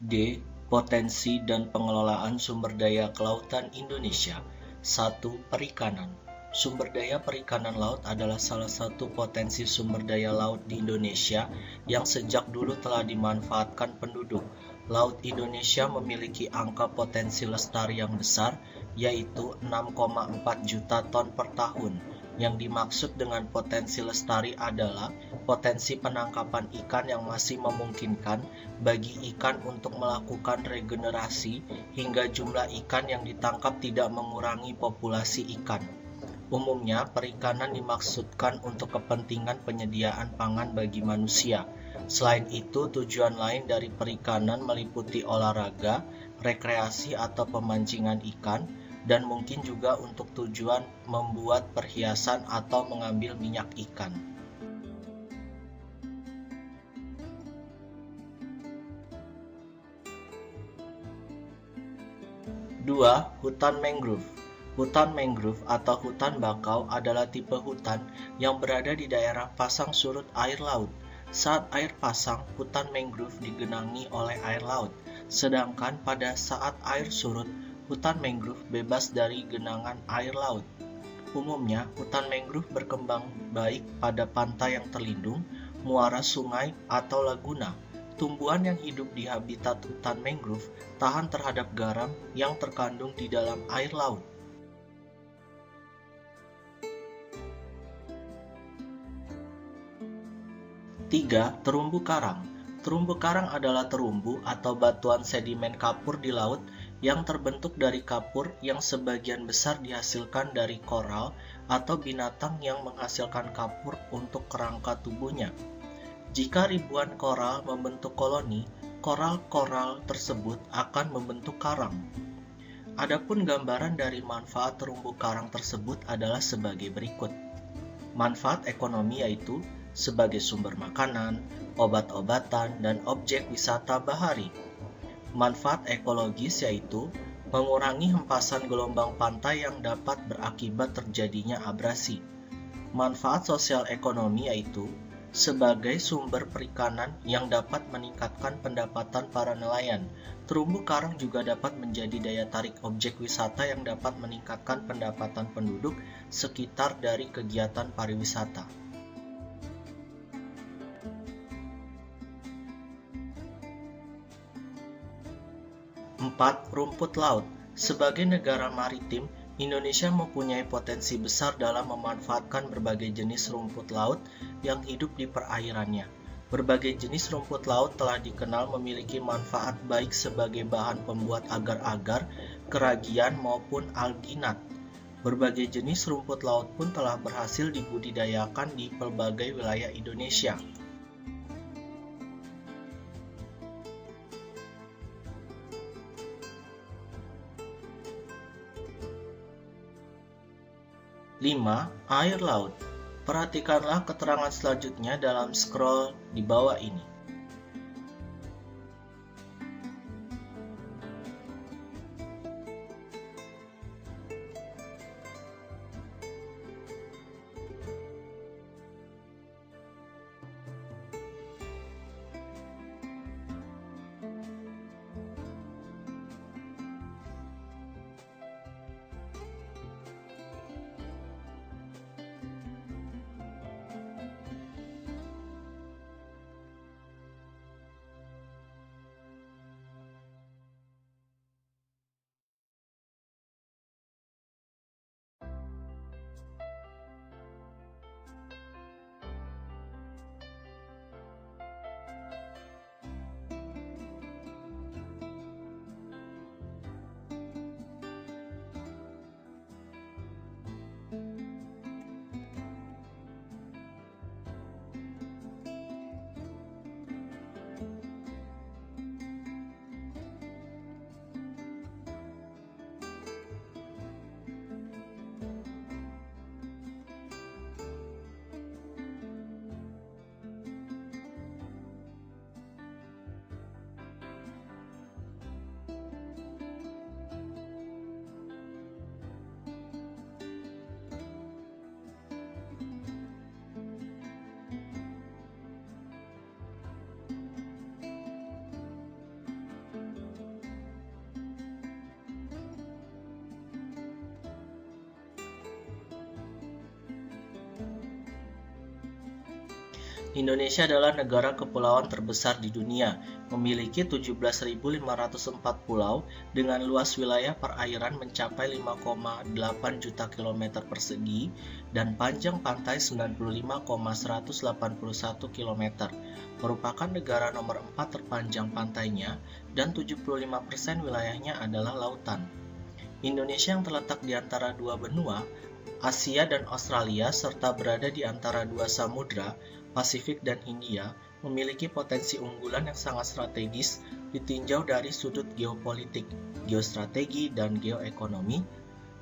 D. Potensi dan pengelolaan sumber daya kelautan Indonesia. 1. Perikanan. Sumber daya perikanan laut adalah salah satu potensi sumber daya laut di Indonesia yang sejak dulu telah dimanfaatkan penduduk. Laut Indonesia memiliki angka potensi lestari yang besar, yaitu 6,4 juta ton per tahun. Yang dimaksud dengan potensi lestari adalah potensi penangkapan ikan yang masih memungkinkan bagi ikan untuk melakukan regenerasi hingga jumlah ikan yang ditangkap tidak mengurangi populasi ikan. Umumnya, perikanan dimaksudkan untuk kepentingan penyediaan pangan bagi manusia. Selain itu, tujuan lain dari perikanan meliputi olahraga, rekreasi atau pemancingan ikan, dan mungkin juga untuk tujuan membuat perhiasan atau mengambil minyak ikan. 2. Hutan mangrove. Hutan mangrove atau hutan bakau adalah tipe hutan yang berada di daerah pasang surut air laut. Saat air pasang, hutan mangrove digenangi oleh air laut, sedangkan pada saat air surut, hutan mangrove bebas dari genangan air laut. Umumnya, hutan mangrove berkembang baik pada pantai yang terlindung, muara sungai, atau laguna. Tumbuhan yang hidup di habitat hutan mangrove tahan terhadap garam yang terkandung di dalam air laut. 3. Terumbu karang. Terumbu karang adalah terumbu atau batuan sedimen kapur di laut yang terbentuk dari kapur yang sebagian besar dihasilkan dari koral atau binatang yang menghasilkan kapur untuk kerangka tubuhnya. Jika ribuan koral membentuk koloni, koral-koral tersebut akan membentuk karang. Adapun gambaran dari manfaat terumbu karang tersebut adalah sebagai berikut. Manfaat ekonomi yaitu sebagai sumber makanan, obat-obatan, dan objek wisata bahari. Manfaat ekologis yaitu mengurangi hempasan gelombang pantai yang dapat berakibat terjadinya abrasi. Manfaat sosial ekonomi yaitu sebagai sumber perikanan yang dapat meningkatkan pendapatan para nelayan. Terumbu karang juga dapat menjadi daya tarik objek wisata yang dapat meningkatkan pendapatan penduduk sekitar dari kegiatan pariwisata. 4. Rumput laut. Sebagai negara maritim, Indonesia mempunyai potensi besar dalam memanfaatkan berbagai jenis rumput laut yang hidup di perairannya. Berbagai jenis rumput laut telah dikenal memiliki manfaat baik sebagai bahan pembuat agar-agar, keragian maupun alginat. Berbagai jenis rumput laut pun telah berhasil dibudidayakan di pelbagai wilayah Indonesia. 5. Air laut. Perhatikanlah keterangan selanjutnya dalam scroll di bawah ini. Indonesia adalah negara kepulauan terbesar di dunia, memiliki 17.504 pulau dengan luas wilayah perairan mencapai 5,8 juta kilometer persegi dan panjang pantai 95,181 kilometer. Merupakan negara nomor 4 terpanjang pantainya dan 75% wilayahnya adalah lautan. Indonesia yang terletak di antara dua benua, Asia dan Australia, serta berada di antara dua samudra, Pasifik dan Hindia, memiliki potensi unggulan yang sangat strategis ditinjau dari sudut geopolitik, geostrategi, dan geoekonomi,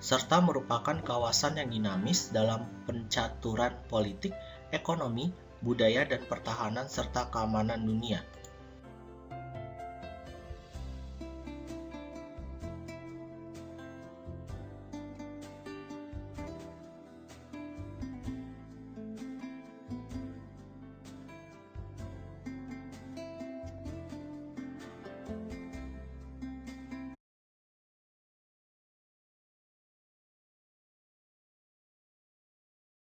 serta merupakan kawasan yang dinamis dalam pencaturan politik, ekonomi, budaya, dan pertahanan serta keamanan dunia.